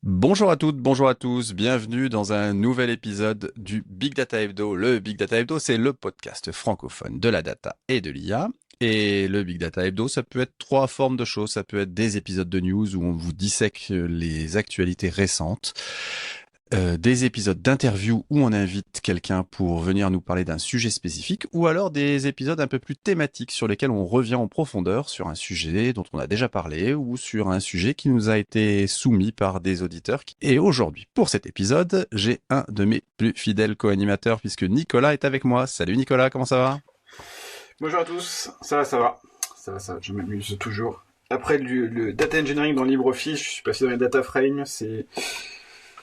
Bonjour à toutes, bonjour à tous, bienvenue dans un nouvel épisode du Big Data Hebdo. Le Big Data Hebdo, c'est le podcast francophone de la data et de l'IA. Et le Big Data Hebdo, ça peut être trois formes de choses. Ça peut être des épisodes de news où on vous dissèque les actualités récentes, des épisodes d'interview où on invite quelqu'un pour venir nous parler d'un sujet spécifique, ou alors des épisodes un peu plus thématiques sur lesquels on revient en profondeur sur un sujet dont on a déjà parlé ou sur un sujet qui nous a été soumis par des auditeurs. Et aujourd'hui, pour cet épisode, j'ai un de mes plus fidèles co-animateurs puisque Nicolas est avec moi. Salut Nicolas, comment ça va? Bonjour à tous, ça va, ça va. Ça va, je m'amuse toujours. Après le data engineering dans LibreOffice, je suis passé dans les data frames,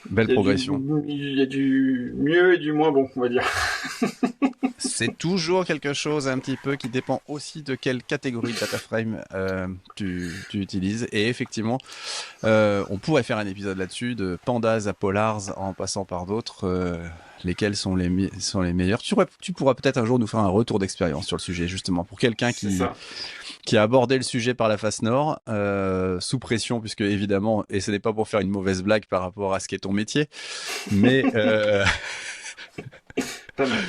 Belle progression. il y a du mieux et du moins bon, on va dire. C'est toujours quelque chose un petit peu qui dépend aussi de quelle catégorie de data frame tu utilises. Et effectivement, on pourrait faire un épisode là-dessus, de pandas à polars en passant par d'autres, lesquels sont sont les meilleurs. Tu pourras peut-être un jour nous faire un retour d'expérience sur le sujet, justement, pour quelqu'un C'est ça. qui a abordé le sujet par la face nord, sous pression, puisque évidemment, et ce n'est pas pour faire une mauvaise blague par rapport à ce qu'est ton métier, mais Pas mal.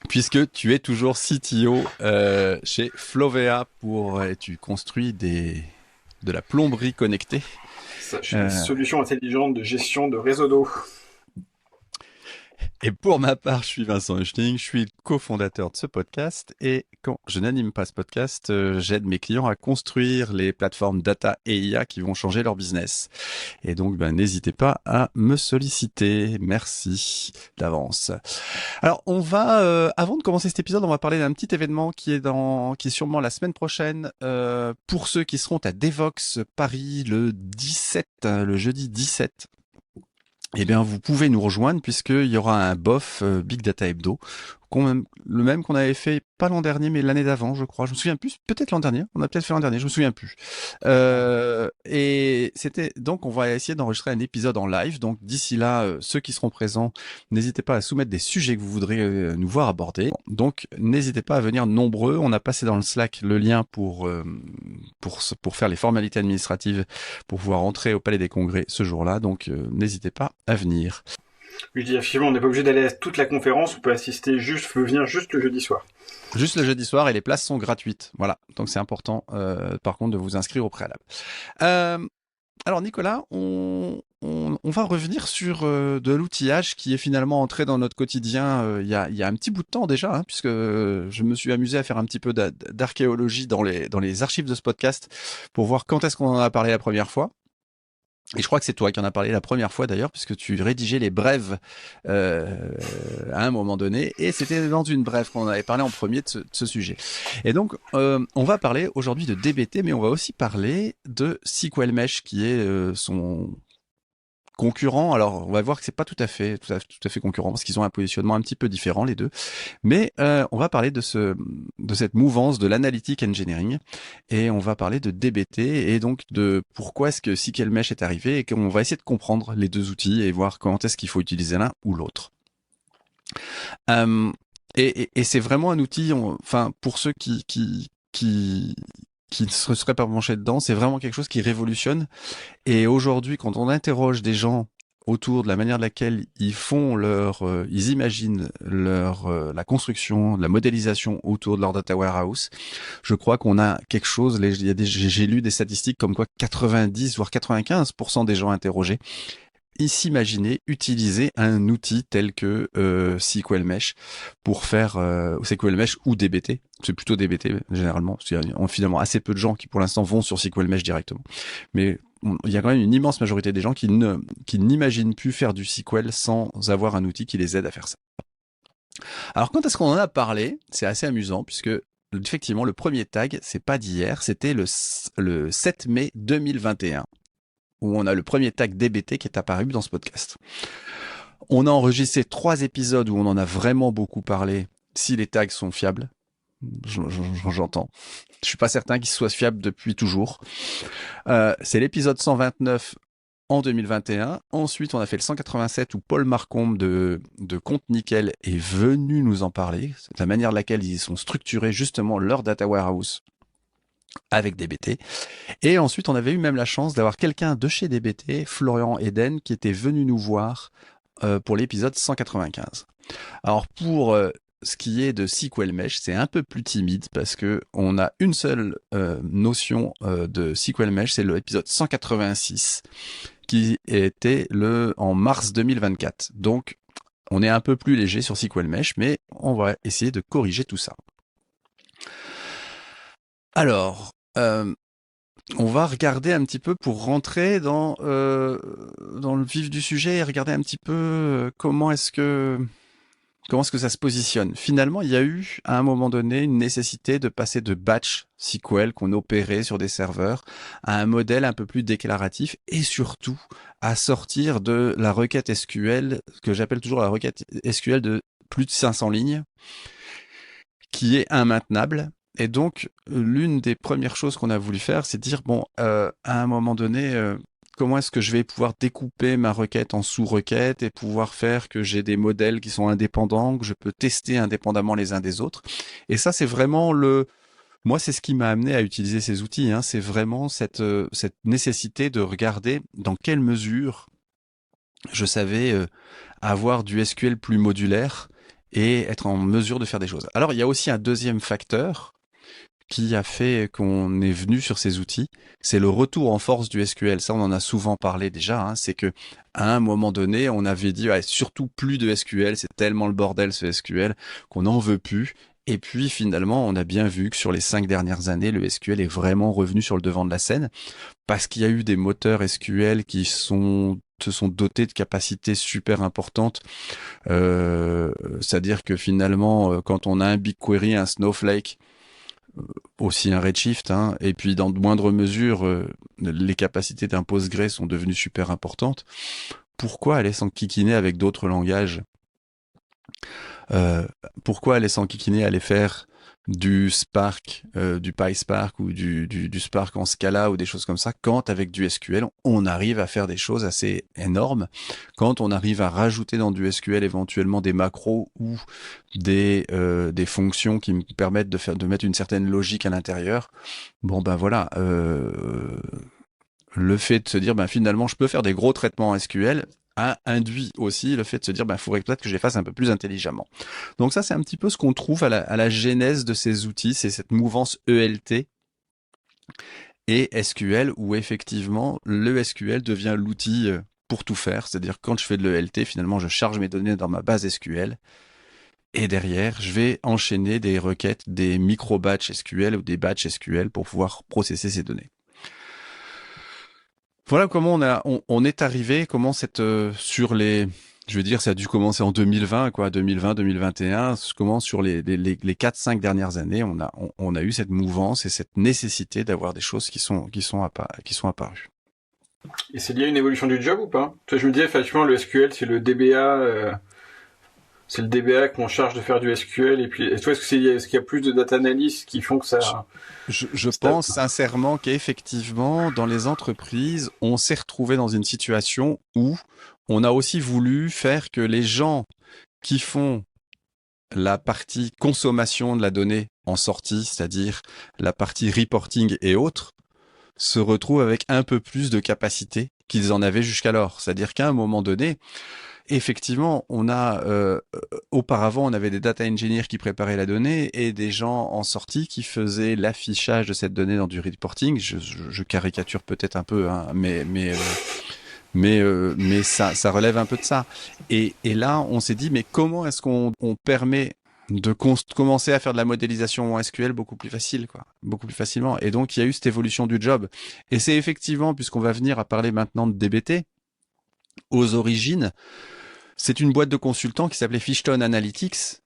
puisque tu es toujours CTO chez Flovea et tu construis de la plomberie connectée. Ça, je suis une Euh, solution intelligente de gestion de réseau d'eau. Et pour ma part, je suis Vincent Huchting, je suis le cofondateur de ce podcast et quand je n'anime pas ce podcast, j'aide mes clients à construire les plateformes data et IA qui vont changer leur business. Et donc, n'hésitez pas à me solliciter. Merci d'avance. Alors, avant de commencer cet épisode, on va parler d'un petit événement qui est sûrement la semaine prochaine pour ceux qui seront à Devox Paris le 17, le jeudi 17. Eh bien, vous pouvez nous rejoindre puisqu'il y aura un BOF Big Data Hebdo, le même qu'on avait fait pas l'an dernier, mais l'année d'avant, je crois. Je me souviens plus. Peut-être l'an dernier. On a peut-être fait l'an dernier. Je me souviens plus. Ouais. Et c'était donc on va essayer d'enregistrer un épisode en live. Donc d'ici là, ceux qui seront présents, n'hésitez pas à soumettre des sujets que vous voudrez nous voir aborder. Donc n'hésitez pas à venir nombreux. On a passé dans le Slack le lien pour faire les formalités administratives pour pouvoir entrer au Palais des Congrès ce jour-là. Donc n'hésitez pas à venir. Je dis effectivement, on n'est pas obligé d'aller à toute la conférence, on peut assister juste, faut venir juste le jeudi soir. Juste le jeudi soir et les places sont gratuites. Voilà, donc c'est important par contre de vous inscrire au préalable. Euh, alors Nicolas, on va revenir sur de l'outillage qui est finalement entré dans notre quotidien il y a un petit bout de temps déjà, hein, puisque je me suis amusé à faire un petit peu d'archéologie dans les archives de ce podcast pour voir quand est-ce qu'on en a parlé la première fois. Et je crois que c'est toi qui en as parlé la première fois d'ailleurs, puisque tu rédigeais les brèves à un moment donné, et c'était dans une brève qu'on avait parlé en premier de ce sujet. Et donc, on va parler aujourd'hui de DBT, mais on va aussi parler de SQL Mesh, qui est son concurrent. Alors, on va voir que c'est pas tout à fait concurrent, parce qu'ils ont un positionnement un petit peu différent les deux. Mais on va parler de cette mouvance de l'analytic engineering et on va parler de DBT et donc de pourquoi est-ce que SQL Mesh est arrivé et qu'on va essayer de comprendre les deux outils et voir comment est-ce qu'il faut utiliser l'un ou l'autre. Euh, et c'est vraiment un outil, enfin pour ceux qui ne se seraient pas penchés dedans, c'est vraiment quelque chose qui révolutionne. Et aujourd'hui, quand on interroge des gens autour de la manière de laquelle ils imaginent la construction, la modélisation autour de leur data warehouse, je crois qu'on a quelque chose. J'ai lu des statistiques comme quoi 90 voire 95% des gens interrogés s'imaginer utiliser un outil tel que SQL Mesh pour faire SQL Mesh ou DBT. C'est plutôt DBT généralement, parce qu'il y a finalement assez peu de gens qui pour l'instant vont sur SQL Mesh directement. Mais il y a quand même une immense majorité des gens qui n'imaginent plus faire du SQL sans avoir un outil qui les aide à faire ça. Alors quand est-ce qu'on en a parlé? C'est assez amusant puisque effectivement le premier tag, c'est pas d'hier, c'était le 7 mai 2021 où on a le premier tag DBT qui est apparu dans ce podcast. On a enregistré 3 épisodes où on en a vraiment beaucoup parlé, si les tags sont fiables. J'entends. Je suis pas certain qu'ils soient fiables depuis toujours. C'est l'épisode 129 en 2021. Ensuite, on a fait le 187 où Paul Marcombe de Compte Nickel est venu nous en parler. C'est la manière de laquelle ils sont structurés justement leur data warehouse avec DBT. Et ensuite, on avait eu même la chance d'avoir quelqu'un de chez DBT, Florian Eden, qui était venu nous voir pour l'épisode 195. Alors pour ce qui est de SQL Mesh, c'est un peu plus timide parce que on a une seule notion de SQL Mesh, c'est l'épisode 186 qui était en mars 2024. Donc on est un peu plus léger sur SQL Mesh, mais on va essayer de corriger tout ça. Alors, on va regarder un petit peu pour rentrer dans le vif du sujet et regarder un petit peu comment est-ce que ça se positionne. Finalement, il y a eu à un moment donné une nécessité de passer de batch SQL qu'on opérait sur des serveurs à un modèle un peu plus déclaratif et surtout à sortir de la requête SQL, que j'appelle toujours la requête SQL de plus de 500 lignes, qui est immaintenable. Et donc, l'une des premières choses qu'on a voulu faire, c'est dire, bon, à un moment donné, comment est-ce que je vais pouvoir découper ma requête en sous-requêtes et pouvoir faire que j'ai des modèles qui sont indépendants, que je peux tester indépendamment les uns des autres. Et ça, c'est vraiment moi, c'est ce qui m'a amené à utiliser ces outils. Hein. C'est vraiment cette nécessité de regarder dans quelle mesure je savais avoir du SQL plus modulaire et être en mesure de faire des choses. Alors, il y a aussi un deuxième facteur qui a fait qu'on est venu sur ces outils, c'est le retour en force du SQL. Ça, on en a souvent parlé déjà. Hein. C'est que à un moment donné, on avait dit surtout plus de SQL. C'est tellement le bordel ce SQL qu'on n'en veut plus. Et puis finalement, on a bien vu que sur les 5 dernières années, le SQL est vraiment revenu sur le devant de la scène parce qu'il y a eu des moteurs SQL qui se sont dotés de capacités super importantes. C'est-à-dire que finalement, quand on a un BigQuery, un Snowflake, aussi un Redshift, hein, et puis dans de moindres mesures, les capacités d'un Postgre sont devenues super importantes. Pourquoi aller s'enquiquiner avec d'autres langages Pourquoi aller s'enquiquiner, aller faire du Spark, du PySpark ou du Spark en Scala ou des choses comme ça, quand avec du SQL, on arrive à faire des choses assez énormes, quand on arrive à rajouter dans du SQL éventuellement des macros ou des fonctions qui me permettent de mettre une certaine logique à l'intérieur. Bon ben voilà, le fait de se dire finalement je peux faire des gros traitements en SQL a induit aussi le fait de se dire faudrait peut-être que je les fasse un peu plus intelligemment. Donc ça c'est un petit peu ce qu'on trouve à la genèse de ces outils, c'est cette mouvance ELT et SQL où effectivement le SQL devient l'outil pour tout faire, c'est-à-dire quand je fais de l'ELT, finalement je charge mes données dans ma base SQL et derrière je vais enchaîner des requêtes, des micro-batch SQL ou des batch SQL pour pouvoir processer ces données. Voilà comment on est arrivé, comment sur les, je veux dire, ça a dû commencer en 2020, 2021, comment sur les 4-5 dernières années, on a eu cette mouvance et cette nécessité d'avoir des choses qui sont apparues. Et c'est lié à une évolution du job ou pas? Toi, je me disais, effectivement, le SQL, c'est le DBA, qu'on charge de faire du SQL, et puis, est-ce qu'il y a plus de data analysts qui font que ça... Je pense sincèrement qu'effectivement, dans les entreprises, on s'est retrouvé dans une situation où on a aussi voulu faire que les gens qui font la partie consommation de la donnée en sortie, c'est-à-dire la partie reporting et autres, se retrouvent avec un peu plus de capacité qu'ils en avaient jusqu'alors. C'est-à-dire qu'à un moment donné, effectivement, auparavant, on avait des data engineers qui préparaient la donnée et des gens en sortie qui faisaient l'affichage de cette donnée dans du reporting. Je caricature peut-être un peu, hein, mais ça relève un peu de ça. Et là, on s'est dit, mais comment est-ce qu'on permet de commencer à faire de la modélisation en SQL beaucoup plus facilement. Et donc, il y a eu cette évolution du job. Et c'est effectivement, puisqu'on va venir à parler maintenant de DBT, aux origines, c'est une boîte de consultants qui s'appelait Fishton Analytics,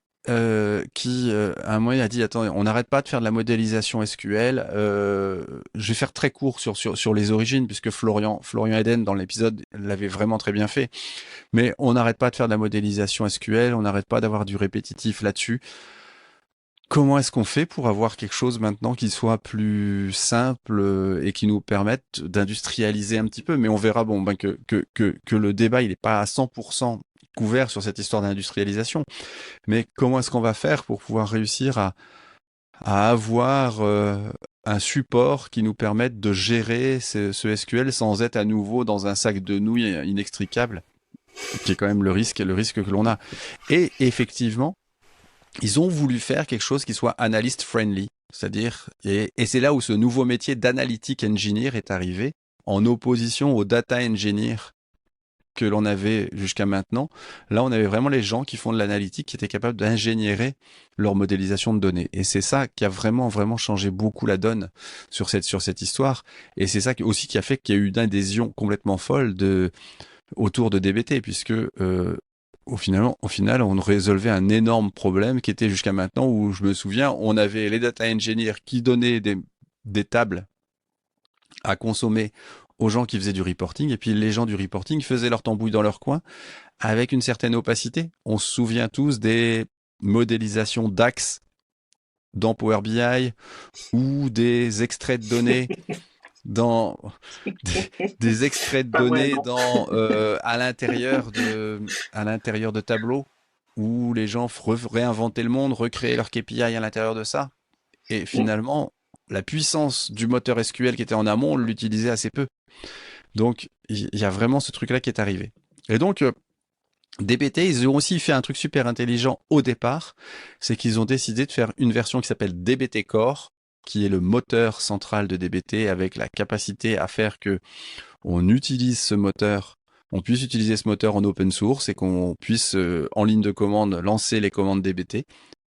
qui à un moment a dit attends, on n'arrête pas de faire de la modélisation SQL. Je vais faire très court sur les origines puisque Florian Eden dans l'épisode l'avait vraiment très bien fait. Mais on n'arrête pas de faire de la modélisation SQL, on n'arrête pas d'avoir du répétitif là-dessus. Comment est-ce qu'on fait pour avoir quelque chose maintenant qui soit plus simple et qui nous permette d'industrialiser un petit peu? Mais on verra que le débat il n'est pas à 100% couvert sur cette histoire d'industrialisation. Mais comment est-ce qu'on va faire pour pouvoir réussir à avoir un support qui nous permette de gérer ce SQL sans être à nouveau dans un sac de nouilles inextricable, qui est quand même le risque que l'on a. Et effectivement, ils ont voulu faire quelque chose qui soit analyst friendly, c'est-à-dire, et c'est là où ce nouveau métier d'analytic engineer est arrivé, en opposition au data engineer que l'on avait jusqu'à maintenant. Là, on avait vraiment les gens qui font de l'analytique, qui étaient capables d'ingénierer leur modélisation de données. Et c'est ça qui a vraiment, vraiment changé beaucoup la donne sur cette histoire. Et c'est ça aussi qui a fait qu'il y a eu une adhésion complètement folle autour de DBT, puisque au final, on résolvait un énorme problème qui était jusqu'à maintenant où, je me souviens, on avait les data engineers qui donnaient des tables à consommer aux gens qui faisaient du reporting, et puis les gens du reporting faisaient leur tambouille dans leur coin avec une certaine opacité. On se souvient tous des modélisations DAX dans Power BI ou des extraits de données dans des extraits de données à l'intérieur de tableaux où les gens réinventaient le monde, recréaient leur KPI à l'intérieur de ça. Et finalement, la puissance du moteur SQL qui était en amont, on l'utilisait assez peu. Donc, il y a vraiment ce truc-là qui est arrivé. Et donc, DBT, ils ont aussi fait un truc super intelligent au départ, c'est qu'ils ont décidé de faire une version qui s'appelle DBT Core, qui est le moteur central de DBT avec la capacité à faire que on utilise ce moteur, on puisse utiliser ce moteur en open source et qu'on puisse en ligne de commande lancer les commandes DBT,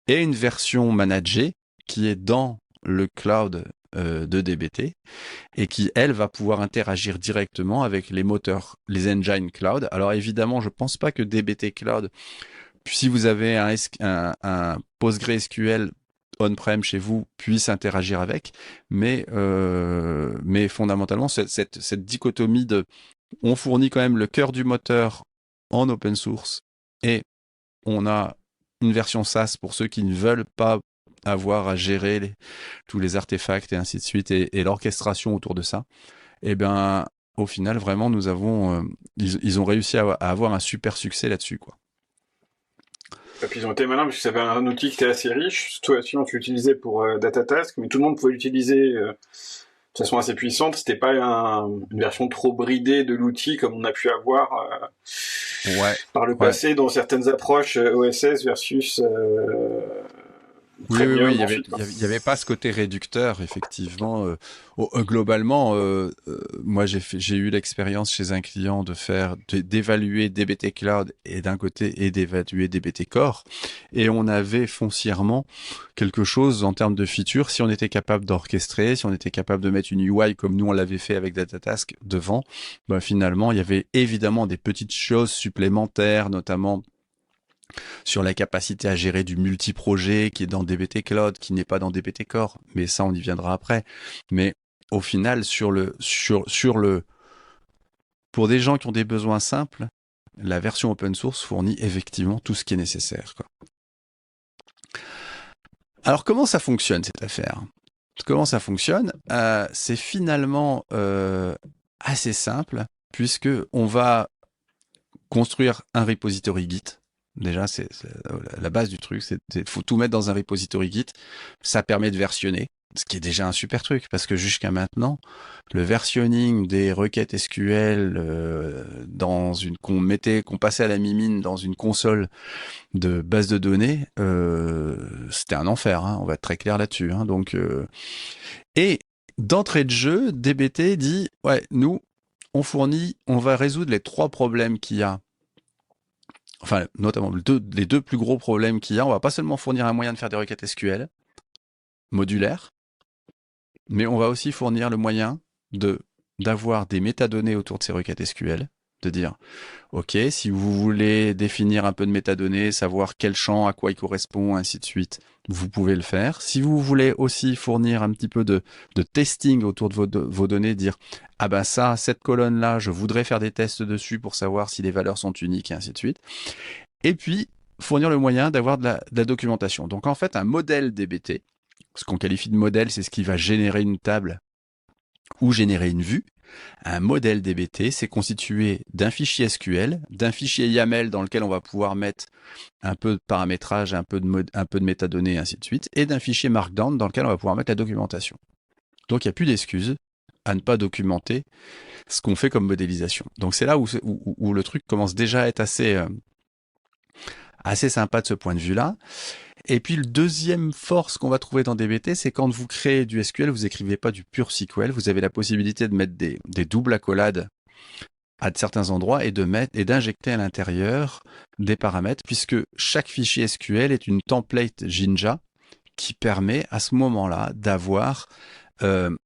et une version managée qui est dans le cloud de DBT et qui, elle, va pouvoir interagir directement avec les moteurs, les engines cloud. Alors évidemment, je pense pas que DBT Cloud, si vous avez un PostgreSQL on-prem chez vous, puisse interagir avec, mais fondamentalement, cette dichotomie on fournit quand même le cœur du moteur en open source et on a une version SaaS pour ceux qui ne veulent pas avoir à gérer tous les artefacts et ainsi de suite et l'orchestration autour de ça. Et bien, au final, vraiment, ils ont réussi à avoir un super succès là-dessus, quoi. Et puis ils ont été malins parce que ça avait un outil qui était assez riche. Toi, sinon, tu l'utilisais pour Datatask, mais tout le monde pouvait l'utiliser de façon assez puissante. C'était pas une version trop bridée de l'outil comme on a pu avoir par le passé dans certaines approches OSS versus Oui, Premium. il y avait pas ce côté réducteur, effectivement. Globalement, moi, j'ai eu l'expérience chez un client d'évaluer DBT Cloud et d'un côté et d'évaluer DBT Core. Et on avait foncièrement quelque chose en termes de features. Si on était capable d'orchestrer, si on était capable de mettre une UI comme nous, on l'avait fait avec Datatask devant, ben, finalement, il y avait évidemment des petites choses supplémentaires, notamment sur la capacité à gérer du multi-projet qui est dans DBT Cloud, qui n'est pas dans DBT Core. Mais ça, on y viendra après. Mais au final, pour des gens qui ont des besoins simples, la version open source fournit effectivement tout ce qui est nécessaire, quoi. Alors, comment ça fonctionne, cette affaire? Comment ça fonctionne? C'est finalement assez simple, puisque on va construire un repository Git. Déjà, c'est la base du truc, faut tout mettre dans un repository Git. Ça permet de versionner, ce qui est déjà un super truc, parce que jusqu'à maintenant, le versionning des requêtes SQL qu'on passait à la mimine dans une console de base de données, c'était un enfer, hein, on va être très clair là-dessus. Hein, et d'entrée de jeu, DBT dit, ouais, nous, on va résoudre les 3 problèmes qu'il y a. Enfin, notamment les deux plus gros problèmes qu'il y a. On va pas seulement fournir un moyen de faire des requêtes SQL modulaires, mais on va aussi fournir le moyen d'avoir des métadonnées autour de ces requêtes SQL, de dire, ok, si vous voulez définir un peu de métadonnées, savoir quel champ, à quoi il correspond, ainsi de suite, vous pouvez le faire. Si vous voulez aussi fournir un petit peu de testing autour de vos données, dire, ah ben ça, cette colonne-là, je voudrais faire des tests dessus pour savoir si les valeurs sont uniques, et ainsi de suite. Et puis, fournir le moyen d'avoir de la documentation. Donc en fait, un modèle DBT, ce qu'on qualifie de modèle, c'est ce qui va générer une table ou générer une vue. Un modèle DBT, c'est constitué d'un fichier SQL, d'un fichier YAML dans lequel on va pouvoir mettre un peu de paramétrage, un peu de métadonnées, ainsi de suite, et d'un fichier Markdown dans lequel on va pouvoir mettre la documentation. Donc il n'y a plus d'excuses à ne pas documenter ce qu'on fait comme modélisation. Donc c'est là où le truc commence déjà à être assez sympa de ce point de vue-là. Et puis le deuxième force qu'on va trouver dans DBT, c'est quand vous créez du SQL, vous écrivez pas du pur SQL, vous avez la possibilité de mettre des doubles accolades à certains endroits et d'injecter à l'intérieur des paramètres, puisque chaque fichier SQL est une template Jinja qui permet à ce moment-là euh,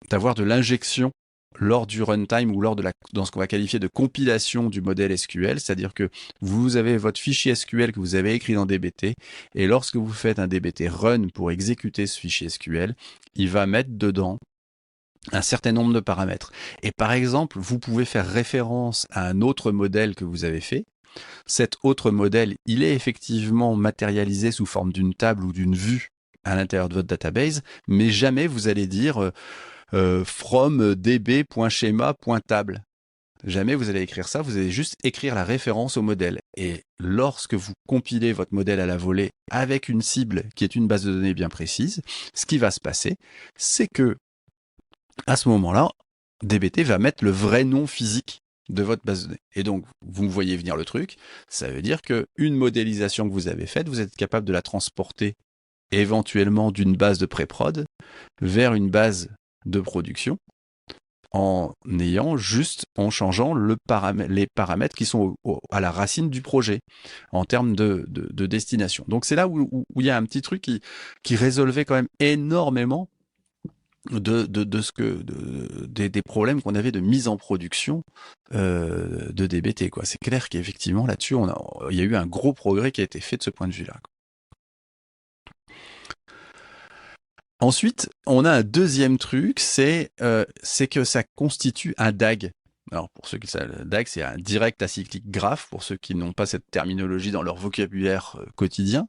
d'avoir de l'injection lors du runtime ou dans ce qu'on va qualifier de compilation du modèle SQL, c'est-à-dire que vous avez votre fichier SQL que vous avez écrit dans DBT, et lorsque vous faites un DBT run pour exécuter ce fichier SQL, il va mettre dedans un certain nombre de paramètres. Et par exemple, vous pouvez faire référence à un autre modèle que vous avez fait. Cet autre modèle, il est effectivement matérialisé sous forme d'une table ou d'une vue à l'intérieur de votre database, mais jamais vous allez dire from db.schema.table. Jamais vous allez écrire ça, vous allez juste écrire la référence au modèle. Et lorsque vous compilez votre modèle à la volée avec une cible qui est une base de données bien précise, ce qui va se passer, c'est que à ce moment-là, DBT va mettre le vrai nom physique de votre base de données. Et donc, vous voyez venir le truc, ça veut dire qu'une modélisation que vous avez faite, vous êtes capable de la transporter éventuellement d'une base de pré-prod vers une base de production en changeant les paramètres qui sont à la racine du projet en termes de destination. Donc c'est là où il y a un petit truc qui résolvait quand même énormément des problèmes qu'on avait de mise en production de DBT, quoi. C'est clair qu'effectivement là-dessus il y a eu un gros progrès qui a été fait de ce point de vue-là, quoi. Ensuite, on a un deuxième truc, c'est que ça constitue un DAG. Alors pour ceux qui savent, le DAG, c'est un direct acyclic graph, pour ceux qui n'ont pas cette terminologie dans leur vocabulaire quotidien.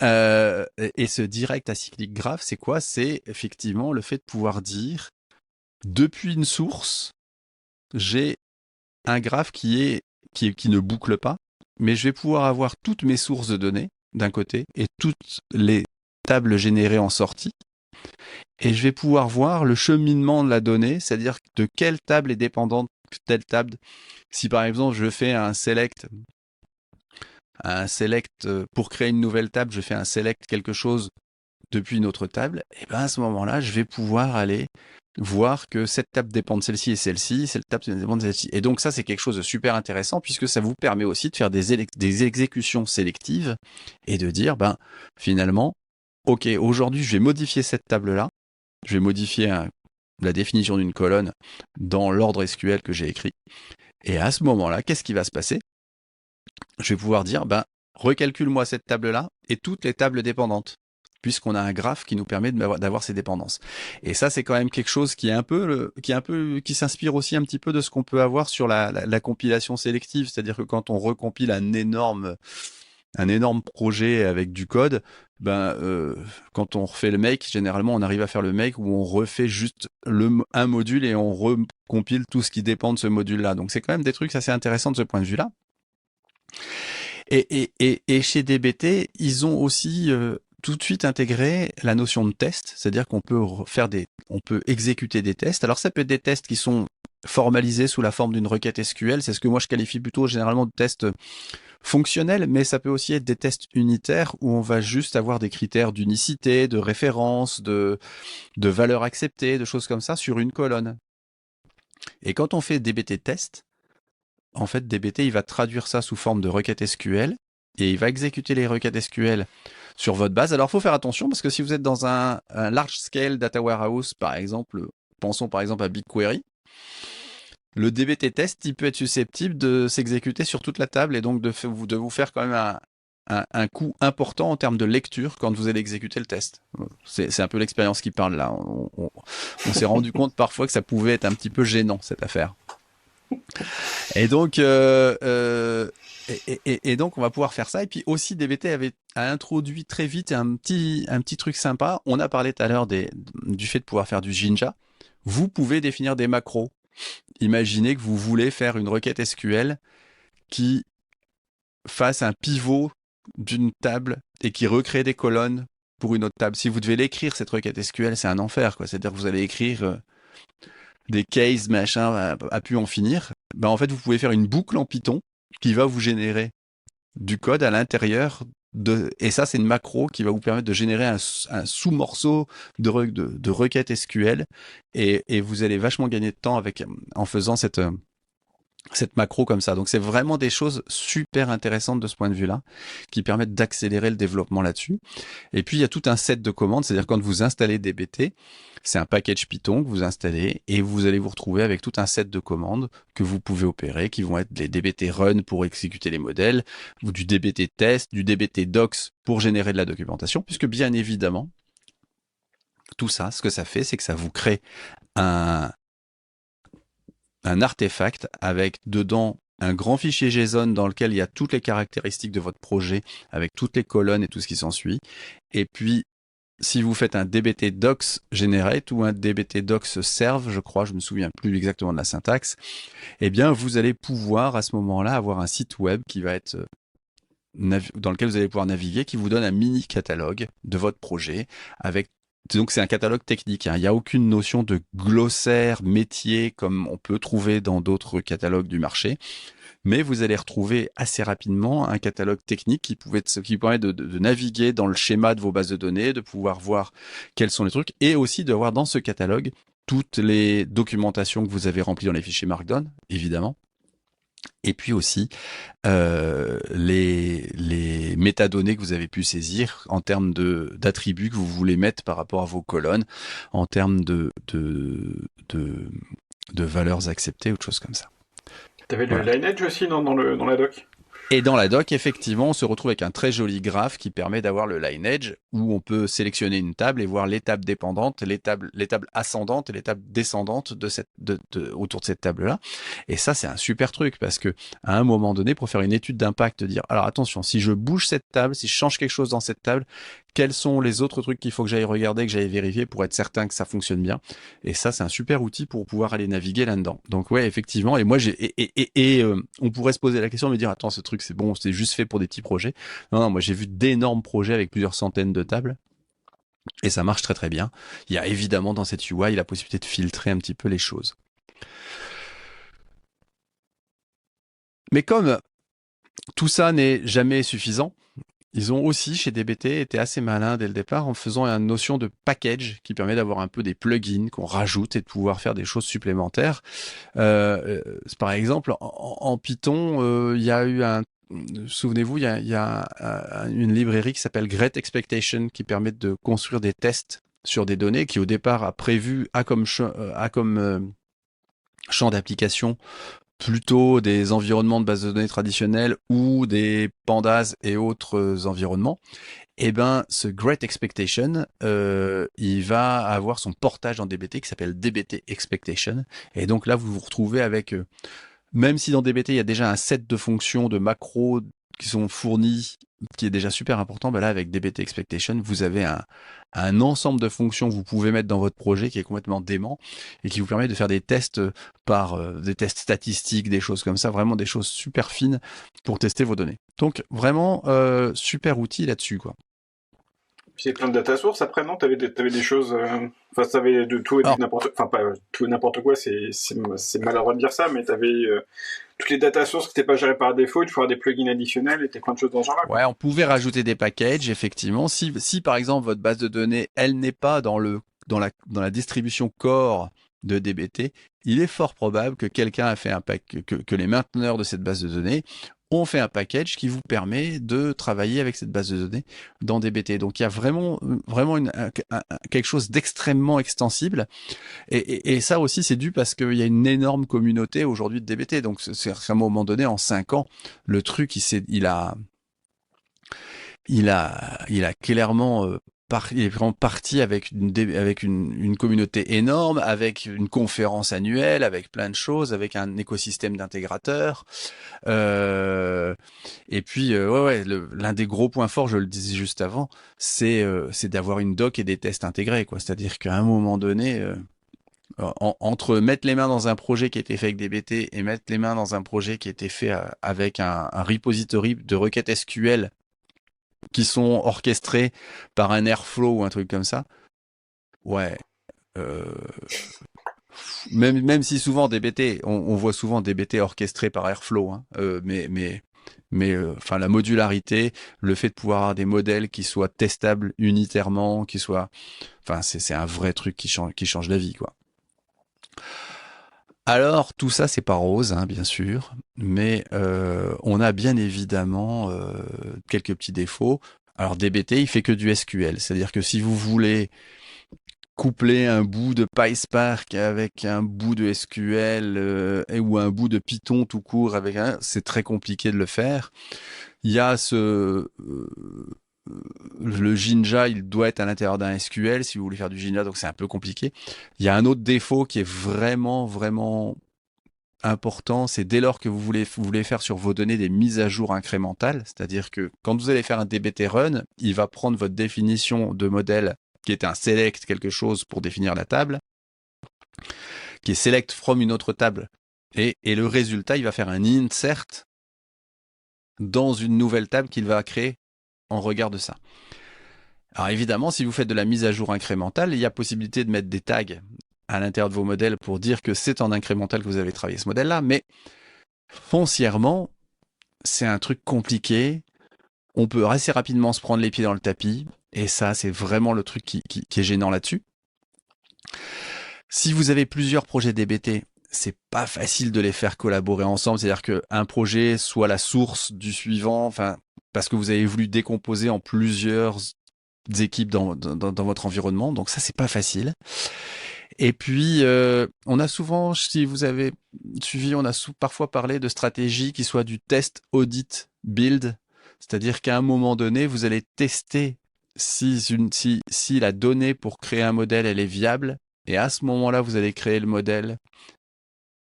Et ce direct acyclic graph, c'est quoi? C'est effectivement le fait de pouvoir dire, depuis une source, j'ai un graphe qui ne boucle pas, mais je vais pouvoir avoir toutes mes sources de données d'un côté et toutes les tables générées en sortie. Et je vais pouvoir voir le cheminement de la donnée, c'est-à-dire de quelle table est dépendante telle table. Si par exemple je fais un select pour créer une nouvelle table, je fais un select quelque chose depuis une autre table, et ben à ce moment-là, je vais pouvoir aller voir que cette table dépend de celle-ci et celle-ci, cette table dépend de celle-ci. Et donc ça, c'est quelque chose de super intéressant puisque ça vous permet aussi de faire des exécutions sélectives et de dire, ben finalement, ok, aujourd'hui, je vais modifier cette table-là, je vais modifier la définition d'une colonne dans l'ordre SQL que j'ai écrit. Et à ce moment-là, qu'est-ce qui va se passer? Je vais pouvoir dire, ben, recalcule-moi cette table-là et toutes les tables dépendantes, puisqu'on a un graphe qui nous permet d'avoir ces dépendances. Et ça, c'est quand même quelque chose qui s'inspire aussi un petit peu de ce qu'on peut avoir sur la compilation sélective. C'est-à-dire que quand on recompile un énorme projet avec du code, quand on refait le make, généralement on arrive à faire le make où on refait juste un module et on recompile tout ce qui dépend de ce module-là. Donc c'est quand même des trucs assez intéressants de ce point de vue-là. Et chez DBT, ils ont aussi tout de suite intégré la notion de test, c'est-à-dire qu'on peut on peut exécuter des tests. Alors ça peut être des tests qui sont formalisés sous la forme d'une requête SQL, c'est ce que moi je qualifie plutôt généralement de tests fonctionnels, mais ça peut aussi être des tests unitaires où on va juste avoir des critères d'unicité, de référence, de valeur acceptée, de choses comme ça sur une colonne. Et quand on fait DBT test, en fait, DBT, il va traduire ça sous forme de requête SQL et il va exécuter les requêtes SQL sur votre base. Alors, il faut faire attention parce que si vous êtes dans un large scale data warehouse, par exemple, pensons par exemple à BigQuery, le DBT test, il peut être susceptible de s'exécuter sur toute la table et donc de vous faire quand même un coût important en termes de lecture quand vous allez exécuter le test. C'est un peu l'expérience qui parle là. On s'est rendu compte parfois que ça pouvait être un petit peu gênant, cette affaire. Et donc, donc, on va pouvoir faire ça. Et puis aussi, DBT a introduit très vite un petit truc sympa. On a parlé tout à l'heure du fait de pouvoir faire du Jinja. Vous pouvez définir des macros. Imaginez que vous voulez faire une requête SQL qui fasse un pivot d'une table et qui recrée des colonnes pour une autre table. Si vous devez l'écrire, cette requête SQL, c'est un enfer, quoi. C'est-à-dire que vous allez écrire des cases, machin, à pu en finir. Ben, en fait, vous pouvez faire une boucle en Python qui va vous générer du code à l'intérieur et ça, c'est une macro qui va vous permettre de générer un sous-morceau de requête SQL et vous allez vachement gagner de temps en faisant cette macro comme ça. Donc c'est vraiment des choses super intéressantes de ce point de vue-là, qui permettent d'accélérer le développement là-dessus. Et puis il y a tout un set de commandes, c'est-à-dire quand vous installez DBT, c'est un package Python que vous installez et vous allez vous retrouver avec tout un set de commandes que vous pouvez opérer, qui vont être les DBT run pour exécuter les modèles, ou du DBT test, du DBT docs pour générer de la documentation, puisque bien évidemment, tout ça, ce que ça fait, c'est que ça vous crée un artefact avec dedans un grand fichier JSON dans lequel il y a toutes les caractéristiques de votre projet, avec toutes les colonnes et tout ce qui s'ensuit. Et puis, si vous faites un DBT docs generate ou un DBT docs serve, je crois, je me souviens plus exactement de la syntaxe, eh bien, vous allez pouvoir à ce moment-là avoir un site web qui va être dans lequel vous allez pouvoir naviguer, qui vous donne un mini catalogue de votre projet avec. Donc c'est un catalogue technique, hein. Il n'y a aucune notion de glossaire métier comme on peut trouver dans d'autres catalogues du marché, mais vous allez retrouver assez rapidement un catalogue technique qui permet de naviguer dans le schéma de vos bases de données, de pouvoir voir quels sont les trucs, et aussi de voir dans ce catalogue toutes les documentations que vous avez remplies dans les fichiers Markdown, évidemment. Et puis aussi les métadonnées que vous avez pu saisir en termes d'attributs que vous voulez mettre par rapport à vos colonnes, en termes de valeurs acceptées ou de choses comme ça. T'avais le lineage aussi dans la doc. Et dans la doc, effectivement, on se retrouve avec un très joli graphe qui permet d'avoir le lineage où on peut sélectionner une table et voir les tables dépendantes, les tables ascendantes et les tables descendantes autour de cette table-là. Et ça, c'est un super truc parce que à un moment donné, pour faire une étude d'impact, dire alors attention, si je bouge cette table, si je change quelque chose dans cette table, quels sont les autres trucs qu'il faut que j'aille regarder, que j'aille vérifier pour être certain que ça fonctionne bien. Et ça, c'est un super outil pour pouvoir aller naviguer là-dedans. Donc ouais, effectivement. Et moi, on pourrait se poser la question, me dire attends, ce truc c'est bon, c'est juste fait pour des petits projets. Non, moi j'ai vu d'énormes projets avec plusieurs centaines de tables. Et ça marche très très bien. Il y a évidemment dans cette UI la possibilité de filtrer un petit peu les choses. Mais comme tout ça n'est jamais suffisant, ils ont aussi, chez DBT, été assez malins dès le départ en faisant une notion de package qui permet d'avoir un peu des plugins qu'on rajoute et de pouvoir faire des choses supplémentaires. Par exemple, en Python, il y a eu souvenez-vous, il y a une librairie qui s'appelle Great Expectation qui permet de construire des tests sur des données qui au départ a comme champ d'application plutôt des environnements de base de données traditionnels ou des pandas et autres environnements. Eh ben, ce Great Expectation, il va avoir son portage en DBT qui s'appelle DBT Expectation. Et donc là, vous vous retrouvez avec, même si dans DBT, il y a déjà un set de fonctions, de macros qui sont fournis, qui est déjà super important, ben là, avec DBT Expectation, vous avez un ensemble de fonctions que vous pouvez mettre dans votre projet qui est complètement dément et qui vous permet de faire des tests des tests statistiques, des choses comme ça, vraiment des choses super fines pour tester vos données. Donc vraiment super outil là-dessus, quoi. C'est plein de data sources. Après, non, t'avais des choses. Enfin, t'avais de tout et de n'importe. Enfin, pas tout et n'importe quoi. C'est malheureux de dire ça, mais t'avais toutes les data sources qui n'étaient pas gérées par défaut. Il faut avoir des plugins additionnels et plein de choses dans ce genre-là. Ouais, on pouvait rajouter des packages, effectivement. Si par exemple votre base de données, elle n'est pas dans la distribution core de DBT, il est fort probable que quelqu'un a fait que les mainteneurs de cette base de données ont fait un package qui vous permet de travailler avec cette base de données dans DBT. Donc il y a vraiment quelque chose d'extrêmement extensible. Et ça aussi, c'est dû parce qu'il y a une énorme communauté aujourd'hui de DBT. Donc c'est à un moment donné, en 5 ans, le truc, il a clairement il est vraiment parti avec une communauté énorme, avec une conférence annuelle, avec plein de choses, avec un écosystème d'intégrateurs. Et puis, l'un des gros points forts, je le disais juste avant, c'est d'avoir une doc et des tests intégrés, quoi. C'est-à-dire qu'à un moment donné, entre mettre les mains dans un projet qui a été fait avec DBT et mettre les mains dans un projet qui a été fait avec un repository de requêtes SQL qui sont orchestrés par un Airflow ou un truc comme ça. Ouais. Euh, même si souvent DBT, on voit souvent DBT orchestré par Airflow, hein, enfin la modularité, le fait de pouvoir avoir des modèles qui soient testables unitairement, enfin c'est un vrai truc qui change la vie, quoi. Alors tout ça c'est pas rose, hein, bien sûr, mais on a bien évidemment quelques petits défauts. Alors DBT il fait que du SQL, c'est-à-dire que si vous voulez coupler un bout de PySpark avec un bout de SQL ou un bout de Python tout court c'est très compliqué de le faire. Il y a le Jinja, il doit être à l'intérieur d'un SQL si vous voulez faire du Jinja, donc c'est un peu compliqué. Il y a un autre défaut qui est vraiment, vraiment important, c'est dès lors que vous voulez faire sur vos données des mises à jour incrémentales, c'est-à-dire que quand vous allez faire un DBT run, il va prendre votre définition de modèle qui est un select quelque chose pour définir la table, qui est select from une autre table, et le résultat, il va faire un insert dans une nouvelle table qu'il va créer en regard de ça. Alors évidemment, si vous faites de la mise à jour incrémentale, il y a possibilité de mettre des tags à l'intérieur de vos modèles pour dire que c'est en incrémental que vous avez travaillé ce modèle-là, mais foncièrement, c'est un truc compliqué. On peut assez rapidement se prendre les pieds dans le tapis, et ça, c'est vraiment le truc qui est gênant là-dessus. Si vous avez plusieurs projets DBT, c'est pas facile de les faire collaborer ensemble, c'est-à-dire qu'un projet soit la source du suivant, enfin, parce que vous avez voulu décomposer en plusieurs équipes dans votre environnement, donc ça, c'est pas facile. Et puis, on a souvent, si vous avez suivi, on a parfois parlé de stratégies qui soient du test, audit, build. C'est-à-dire qu'à un moment donné, vous allez tester si la donnée pour créer un modèle, elle est viable. Et à ce moment-là, vous allez créer le modèle.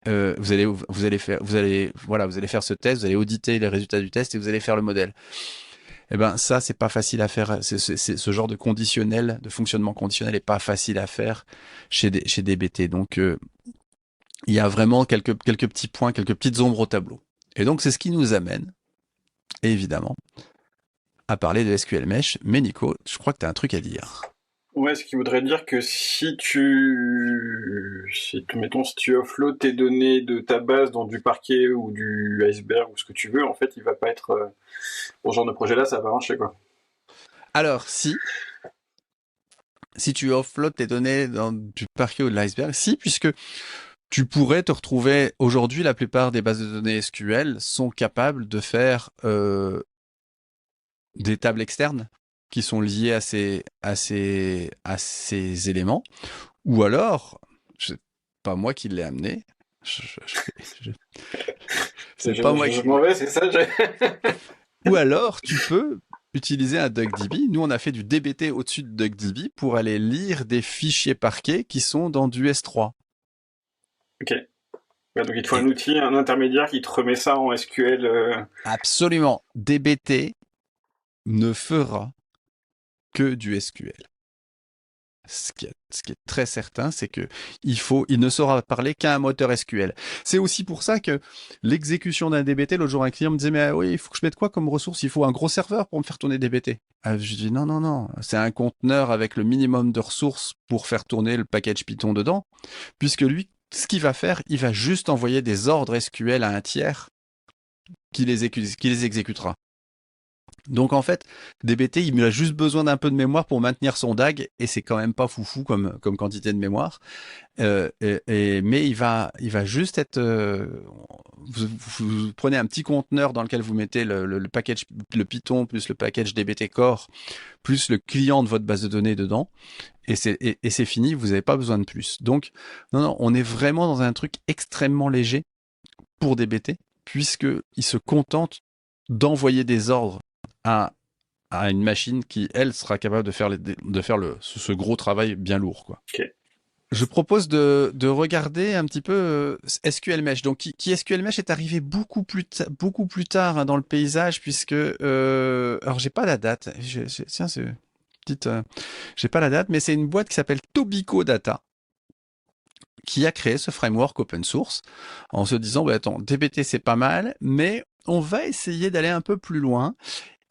Vous allez faire ce test, vous allez auditer les résultats du test et vous allez faire le modèle. Eh ben ça c'est pas facile à faire. C'est ce genre de conditionnel, de fonctionnement conditionnel est pas facile à faire chez DBT. Donc il y a vraiment quelques petits points, quelques petites ombres au tableau. Et donc c'est ce qui nous amène évidemment à parler de SQL Mesh. Mais Nico, je crois que tu as un truc à dire. Ouais, ce qui voudrait dire que mettons, si tu offloads tes données de ta base dans du Parquet ou du Iceberg ou ce que tu veux, en fait, il va pas être, pour ce genre de projet-là, ça va pas marcher, quoi. Alors, si tu offloads tes données dans du Parquet ou de l'iceberg, si, puisque tu pourrais te retrouver, aujourd'hui, la plupart des bases de données SQL sont capables de faire des tables externes qui sont liées à ces éléments, ou alors, c'est pas moi qui l'ai amené, c'est pas moi qui... c'est ça. Ou alors, tu peux utiliser un DuckDB. Nous, on a fait du DBT au-dessus de DuckDB pour aller lire des fichiers Parquet qui sont dans du S3. Ok. Ouais, donc il te faut un outil, un intermédiaire qui te remet ça en SQL. Absolument. DBT ne fera que du SQL. Ce qui est très certain, c'est que il ne saura parler qu'à un moteur SQL. C'est aussi pour ça que l'exécution d'un DBT, l'autre jour un client me disait mais oui, il faut que je mette quoi comme ressource? Il faut un gros serveur pour me faire tourner DBT. Je dis non, c'est un conteneur avec le minimum de ressources pour faire tourner le package Python dedans, puisque lui, ce qu'il va faire, il va juste envoyer des ordres SQL à un tiers qui les exécutera. Donc en fait, DBT, il a juste besoin d'un peu de mémoire pour maintenir son DAG, et c'est quand même pas foufou comme quantité de mémoire. Mais il va juste être. Vous prenez un petit conteneur dans lequel vous mettez le package, le Python plus le package DBT Core plus le client de votre base de données dedans, et c'est fini. Vous n'avez pas besoin de plus. Donc non, on est vraiment dans un truc extrêmement léger pour DBT, puisque il se contente d'envoyer des ordres à une machine qui, elle, sera capable de faire ce gros travail bien lourd, quoi. Okay. Je propose de regarder un petit peu SQL Mesh. Donc, qui SQL Mesh est arrivé beaucoup plus tard hein, dans le paysage, puisque alors j'ai pas la date. Tiens, c'est petite. J'ai pas la date, mais c'est une boîte qui s'appelle Tobico Data qui a créé ce framework open source en se disant, bah, attends, DBT c'est pas mal, mais on va essayer d'aller un peu plus loin.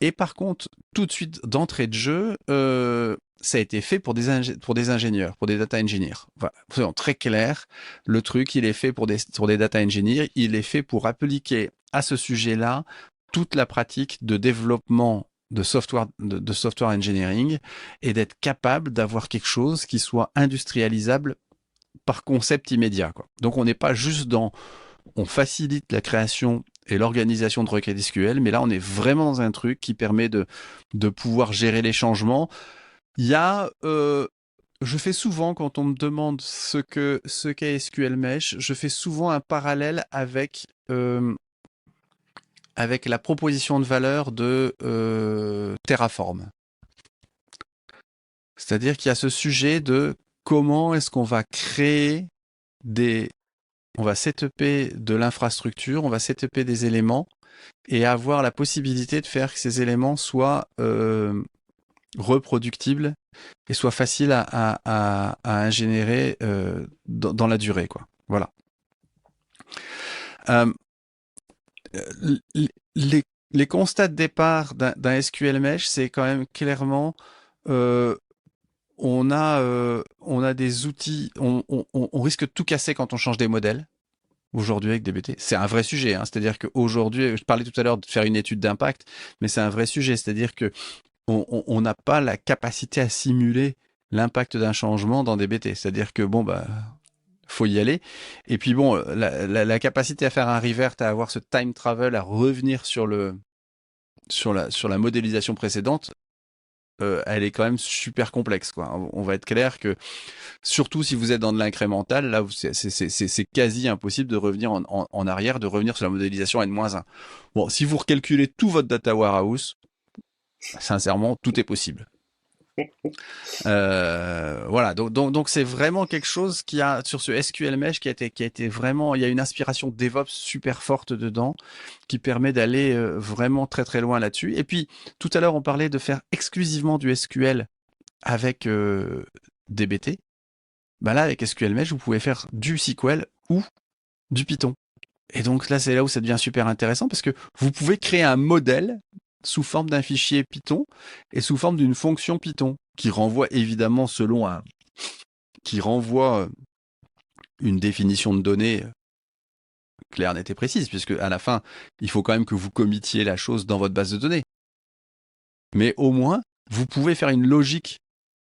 Et par contre, tout de suite, d'entrée de jeu, ça a été fait pour des ingénieurs, pour des data engineers. Voilà, soyons très clair. Le truc, il est fait pour des data engineers. Il est fait pour appliquer à ce sujet-là toute la pratique de développement de software engineering et d'être capable d'avoir quelque chose qui soit industrialisable par concept immédiat, quoi. Donc, on n'est pas juste on facilite la création et l'organisation de requêtes SQL, mais là, on est vraiment dans un truc qui permet de pouvoir gérer les changements. Il y a, je fais souvent, quand on me demande ce qu'est SQL Mesh, je fais souvent un parallèle avec la proposition de valeur de Terraform. C'est-à-dire qu'il y a ce sujet de comment est-ce qu'on va créer on va setuper de l'infrastructure, on va setuper des éléments et avoir la possibilité de faire que ces éléments soient reproductibles et soient faciles à ingénérer dans la durée, quoi. Voilà. Les constats de départ d'un SQL Mesh, c'est quand même clairement on a des outils, on risque de tout casser quand on change des modèles. Aujourd'hui avec DBT, c'est un vrai sujet, hein. C'est-à-dire qu'aujourd'hui, je parlais tout à l'heure de faire une étude d'impact, mais c'est un vrai sujet. C'est-à-dire que on n'a pas la capacité à simuler l'impact d'un changement dans DBT. C'est-à-dire que faut y aller. Et puis la capacité à faire un revert, à avoir ce time travel, à revenir sur la modélisation précédente, elle est quand même super complexe, quoi. On va être clair que, surtout si vous êtes dans de l'incrémental, là, c'est quasi impossible de revenir en arrière, de revenir sur la modélisation N-1. Bon, si vous recalculez tout votre data warehouse, sincèrement, tout est possible. Voilà, donc c'est vraiment quelque chose qui a, sur ce SQL Mesh, qui a été vraiment, il y a une inspiration DevOps super forte dedans, qui permet d'aller vraiment très très loin là-dessus. Et puis, tout à l'heure, on parlait de faire exclusivement du SQL avec DBT. Ben là, avec SQL Mesh, vous pouvez faire du SQL ou du Python. Et donc là, c'est là où ça devient super intéressant, parce que vous pouvez créer un modèle sous forme d'un fichier Python et sous forme d'une fonction Python qui renvoie évidemment une définition de données claire, nette et précise, puisque à la fin, il faut quand même que vous committiez la chose dans votre base de données. Mais au moins, vous pouvez faire une logique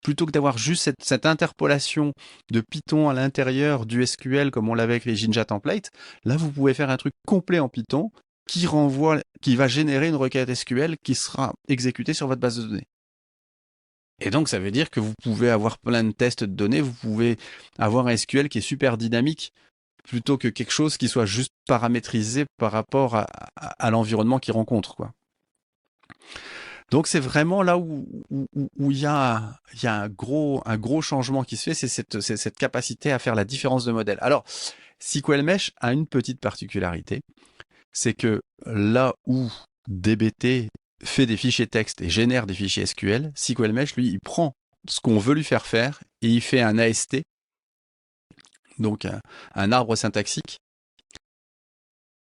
plutôt que d'avoir juste cette interpolation de Python à l'intérieur du SQL comme on l'avait avec les Jinja templates. Là, vous pouvez faire un truc complet en Python qui va générer une requête SQL qui sera exécutée sur votre base de données. Et donc, ça veut dire que vous pouvez avoir plein de tests de données, vous pouvez avoir un SQL qui est super dynamique, plutôt que quelque chose qui soit juste paramétrisé par rapport à l'environnement qu'il rencontre, quoi. Donc, c'est vraiment là où il y a un gros changement qui se fait, c'est cette capacité à faire la différence de modèle. Alors, SQL Mesh a une petite particularité, c'est que là où DBT fait des fichiers texte et génère des fichiers SQL, SQL Mesh, lui, il prend ce qu'on veut lui faire faire et il fait un AST, donc un arbre syntaxique,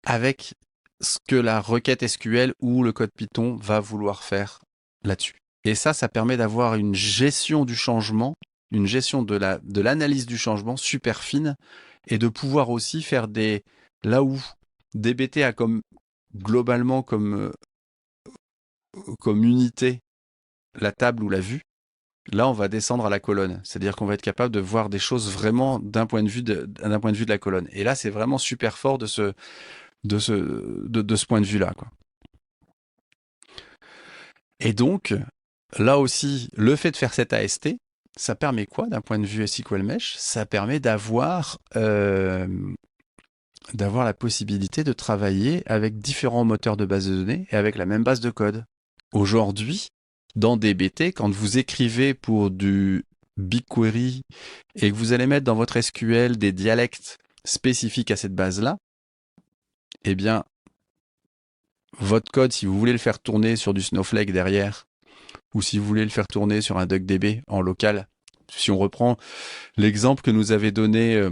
avec ce que la requête SQL ou le code Python va vouloir faire là-dessus. Et ça permet d'avoir une gestion du changement, une gestion de l'analyse du changement super fine, et de pouvoir aussi faire là où DBT a globalement comme unité la table ou la vue, là on va descendre à la colonne. C'est-à-dire qu'on va être capable de voir des choses vraiment d'un point de vue de la colonne. Et là, c'est vraiment super fort de ce point de vue-là, quoi. Et donc, là aussi, le fait de faire cet AST, ça permet quoi d'un point de vue SQL Mesh? Ça permet d'avoir la possibilité de travailler avec différents moteurs de base de données et avec la même base de code. Aujourd'hui, dans DBT, quand vous écrivez pour du BigQuery et que vous allez mettre dans votre SQL des dialectes spécifiques à cette base-là, eh bien, votre code, si vous voulez le faire tourner sur du Snowflake derrière, ou si vous voulez le faire tourner sur un DuckDB en local, si on reprend l'exemple que nous avait donné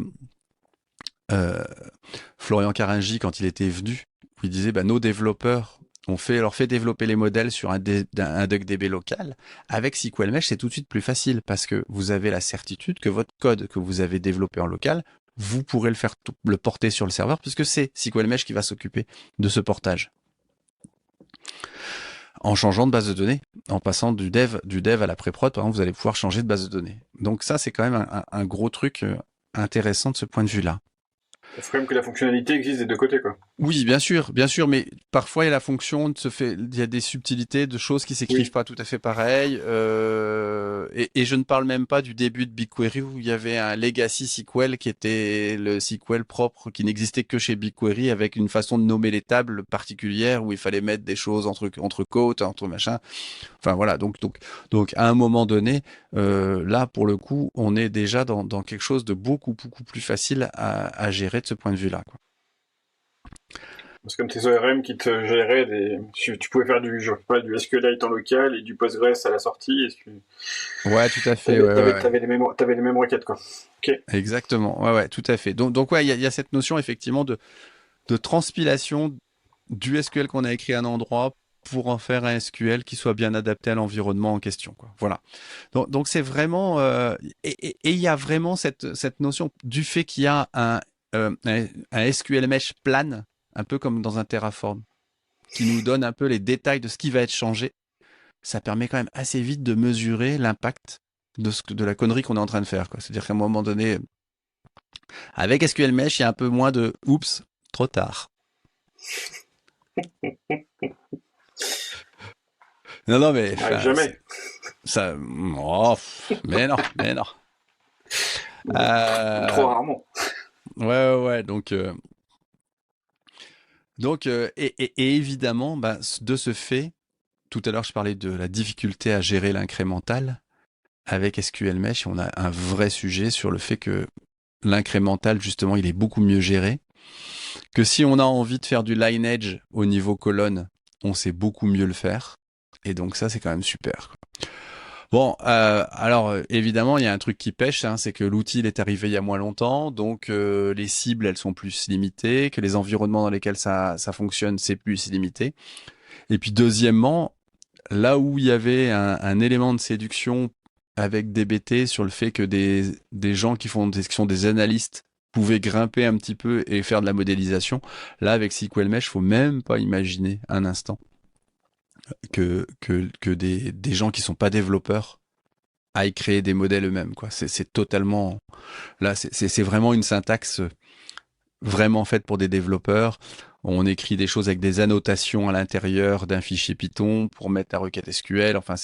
Florian Caringi quand il était venu, où il disait nos développeurs leur fait développer les modèles sur un DuckDB local. Avec SQL Mesh, c'est tout de suite plus facile parce que vous avez la certitude que votre code que vous avez développé en local, vous pourrez le porter sur le serveur puisque c'est SQL Mesh qui va s'occuper de ce portage. En changeant de base de données, en passant du dev à la pré-prod, par exemple, vous allez pouvoir changer de base de données. Donc ça, c'est quand même un gros truc intéressant de ce point de vue-là. Il faut quand même que la fonctionnalité existe des deux côtés, quoi. Oui, bien sûr, mais parfois il y a la fonction il y a des subtilités de choses qui s'écrivent pas tout à fait pareil. Et je ne parle même pas du début de BigQuery où il y avait un legacy SQL qui était le SQL propre qui n'existait que chez BigQuery avec une façon de nommer les tables particulière où il fallait mettre des choses entre côtes, entre machin. Enfin voilà, donc à un moment donné, là pour le coup, on est déjà dans quelque chose de beaucoup plus facile à gérer de ce point de vue-là, quoi. C'est comme tes ORM qui te géraient tu pouvais faire du SQLite en local et du Postgres à la sortie. Ouais, tout à fait. T'avais les mêmes requêtes, quoi. Ok. Exactement. Ouais, tout à fait. Donc ouais, il y a cette notion effectivement de transpilation du SQL qu'on a écrit à un endroit pour en faire un SQL qui soit bien adapté à l'environnement en question, quoi. Voilà. Donc c'est vraiment et il y a vraiment cette notion du fait qu'il y a un SQL Mesh plane, un peu comme dans un Terraform, qui nous donne un peu les détails de ce qui va être changé. Ça permet quand même assez vite de mesurer l'impact de la connerie qu'on est en train de faire, quoi. C'est-à-dire qu'à un moment donné, avec SQL Mesh, il y a un peu moins de oups, trop tard. Non, mais jamais. Ça, oh, mais non. Trop rarement. Ouais. Donc, et évidemment, de ce fait, tout à l'heure, je parlais de la difficulté à gérer l'incrémental. Avec SQL Mesh, on a un vrai sujet sur le fait que l'incrémental, justement, il est beaucoup mieux géré. Que si on a envie de faire du lineage au niveau colonne, on sait beaucoup mieux le faire. Et donc ça, c'est quand même super, quoi. Bon, alors évidemment, il y a un truc qui pêche, hein, c'est que l'outil il est arrivé il y a moins longtemps, donc les cibles elles sont plus limitées, que les environnements dans lesquels ça fonctionne c'est plus limité. Et puis deuxièmement, là où il y avait un élément de séduction avec DBT sur le fait que des gens qui sont des analystes pouvaient grimper un petit peu et faire de la modélisation, là avec SQL Mesh, faut même pas imaginer un instant que des gens qui sont pas développeurs aillent créer des modèles eux-mêmes, quoi. C'est totalement, là, c'est vraiment une syntaxe vraiment faite pour des développeurs. On écrit des choses avec des annotations à l'intérieur d'un fichier Python pour mettre la requête SQL. Enfin,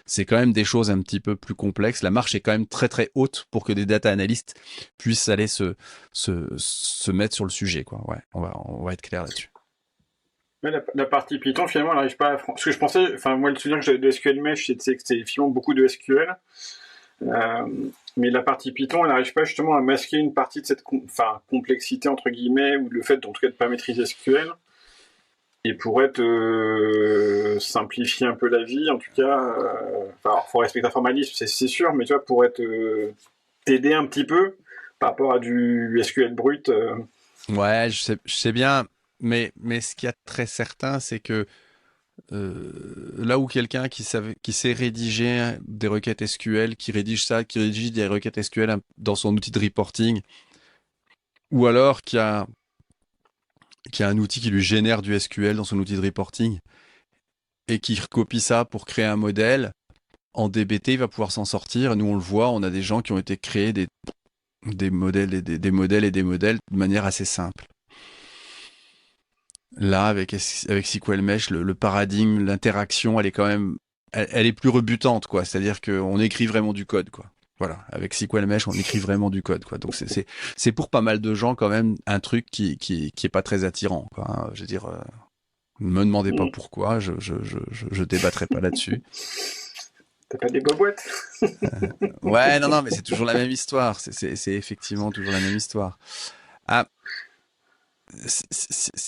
c'est quand même des choses un petit peu plus complexes. La marche est quand même très haute pour que des data analystes puissent aller se mettre sur le sujet, quoi. Ouais, on va être clair là-dessus. Mais la partie Python, finalement, elle n'arrive pas à... Parce que je pensais... Enfin, moi, le souvenir que j'avais de SQL Mesh, c'est que c'était finalement beaucoup de SQL. Mais la partie Python, elle n'arrive pas justement à masquer une partie de cette complexité, entre guillemets, ou le fait, en tout cas, de ne pas maîtriser SQL. Et pourrait te simplifier un peu la vie, en tout cas... Enfin, il faut respecter un formalisme, c'est sûr, mais tu vois, pourrait t'aider un petit peu par rapport à du SQL brut. Ouais, je sais bien, mais ce qu'il y a de très certain, c'est que là où quelqu'un qui sait rédiger des requêtes SQL, qui rédige des requêtes SQL dans son outil de reporting, ou alors qui a un outil qui lui génère du SQL dans son outil de reporting, et qui recopie ça pour créer un modèle, en DBT, il va pouvoir s'en sortir. Nous, on le voit, on a des gens qui ont été créés des modèles et des modèles et des modèles de manière assez simple. Là, avec SQL Mesh, le paradigme, l'interaction, elle est quand même, elle est plus rebutante, quoi. C'est-à-dire qu'on écrit vraiment du code, quoi. Voilà. Avec SQL Mesh, on écrit vraiment du code, quoi. Donc c'est pour pas mal de gens quand même un truc qui est pas très attirant, quoi, hein. Je veux dire, ne me demandez pas pourquoi, je débattrai pas là-dessus. T'as pas des boîtes? Ouais, non, mais c'est toujours la même histoire. C'est effectivement toujours la même histoire. Ah,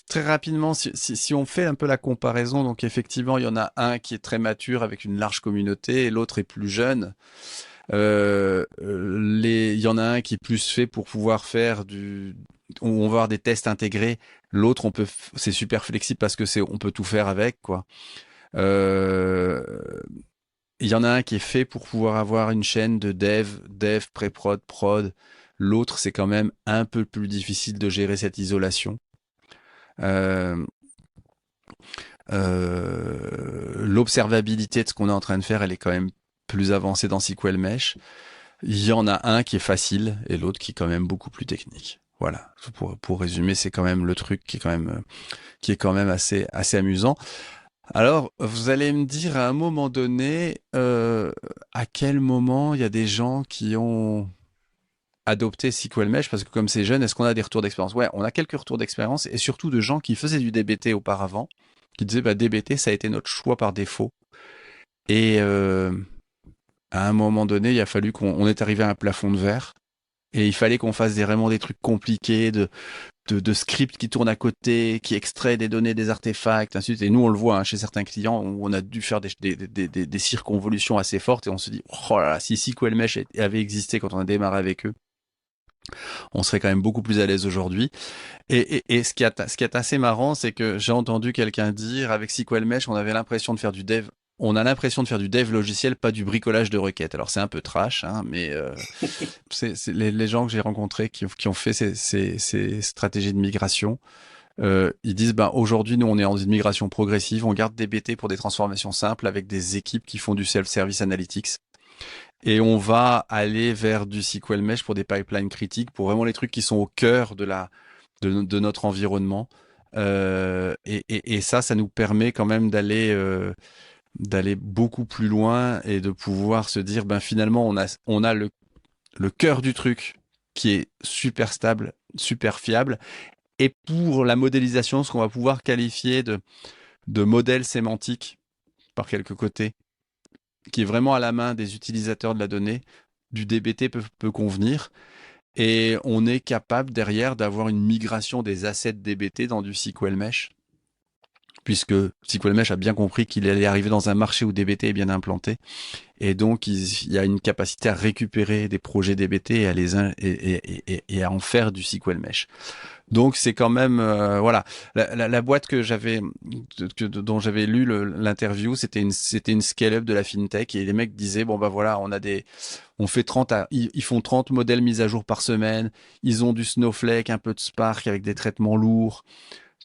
très rapidement, si on fait un peu la comparaison, donc effectivement, il y en a un qui est très mature avec une large communauté et l'autre est plus jeune. Il y en a un qui est plus fait pour pouvoir faire on va avoir des tests intégrés. L'autre, c'est super flexible parce que on peut tout faire avec, quoi. Euh, il y en a un qui est fait pour pouvoir avoir une chaîne de dev, pré-prod, prod. L'autre, c'est quand même un peu plus difficile de gérer cette isolation. Euh, L'observabilité de ce qu'on est en train de faire, elle est quand même plus avancée dans SQL Mesh. Il y en a un qui est facile et l'autre qui est quand même beaucoup plus technique. Voilà. Pour résumer, c'est quand même le truc qui est quand même assez amusant. Alors, vous allez me dire à un moment donné, à quel moment il y a des gens qui ont adopté SQL Mesh, parce que comme c'est jeune, est-ce qu'on a des retours d'expérience? Ouais, on a quelques retours d'expérience et surtout de gens qui faisaient du DBT auparavant, qui disaient bah, DBT, ça a été notre choix par défaut. Et à un moment donné, il a fallu qu'on est arrivé à un plafond de verre. Et il fallait qu'on fasse vraiment des trucs compliqués, de scripts qui tournent à côté, qui extraient des données des artefacts, ainsi de suite. Et nous, on le voit hein, chez certains clients, où on a dû faire des circonvolutions assez fortes et on se dit, oh là là, si SQL Mesh avait existé quand on a démarré avec eux, on serait quand même beaucoup plus à l'aise aujourd'hui. Et ce qui est assez marrant, c'est que j'ai entendu quelqu'un dire, avec SQL Mesh, on avait l'impression de faire du dev. On a l'impression de faire du dev logiciel, pas du bricolage de requêtes. Alors c'est un peu trash, hein, mais c'est les gens que j'ai rencontrés qui ont fait ces stratégies de migration. Ils disent, ben aujourd'hui, nous, on est en une migration progressive. On garde DBT pour des transformations simples avec des équipes qui font du self-service analytics. Et on va aller vers du SQL Mesh pour des pipelines critiques, pour vraiment les trucs qui sont au cœur de notre environnement. Et ça nous permet quand même d'aller beaucoup plus loin et de pouvoir se dire, ben finalement, on a le cœur du truc qui est super stable, super fiable. Et pour la modélisation, ce qu'on va pouvoir qualifier de modèle sémantique par quelques côtés, qui est vraiment à la main des utilisateurs de la donnée, du DBT peut convenir. Et on est capable derrière d'avoir une migration des assets DBT dans du SQL Mesh, puisque SQL Mesh a bien compris qu'il allait arriver dans un marché où DBT est bien implanté. Et donc, il y a une capacité à récupérer des projets DBT et et à en faire du SQL Mesh. Donc, c'est quand même, voilà, la boîte dont j'avais lu l'interview, c'était une scale-up de la fintech et les mecs disaient, bon, bah voilà, on fait ils font 30 modèles mis à jour par semaine. Ils ont du Snowflake, un peu de Spark avec des traitements lourds,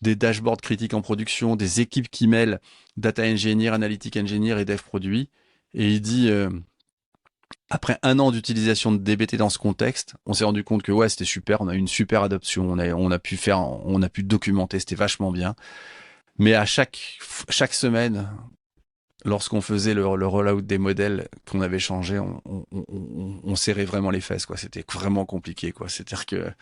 des dashboards critiques en production, des équipes qui mêlent data engineer, analytic engineer et dev produit. Et il dit, après un an d'utilisation de DBT dans ce contexte, on s'est rendu compte que ouais, c'était super, on a eu une super adoption, on a pu documenter, c'était vachement bien. Mais à chaque semaine, lorsqu'on faisait le rollout des modèles qu'on avait changé, on serrait vraiment les fesses, quoi. C'était vraiment compliqué, quoi. C'est-à-dire que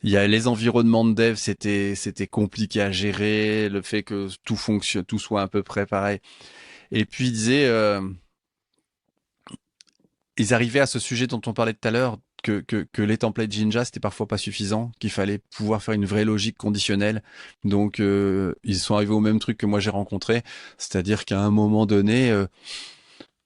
il y a les environnements de dev, c'était compliqué à gérer, le fait que tout fonctionne, tout soit à peu près pareil. Et puis il disait ils arrivaient à ce sujet dont on parlait tout à l'heure, que les templates Jinja, c'était parfois pas suffisant, qu'il fallait pouvoir faire une vraie logique conditionnelle. Donc, ils sont arrivés au même truc que moi j'ai rencontré, c'est-à-dire qu'à un moment donné,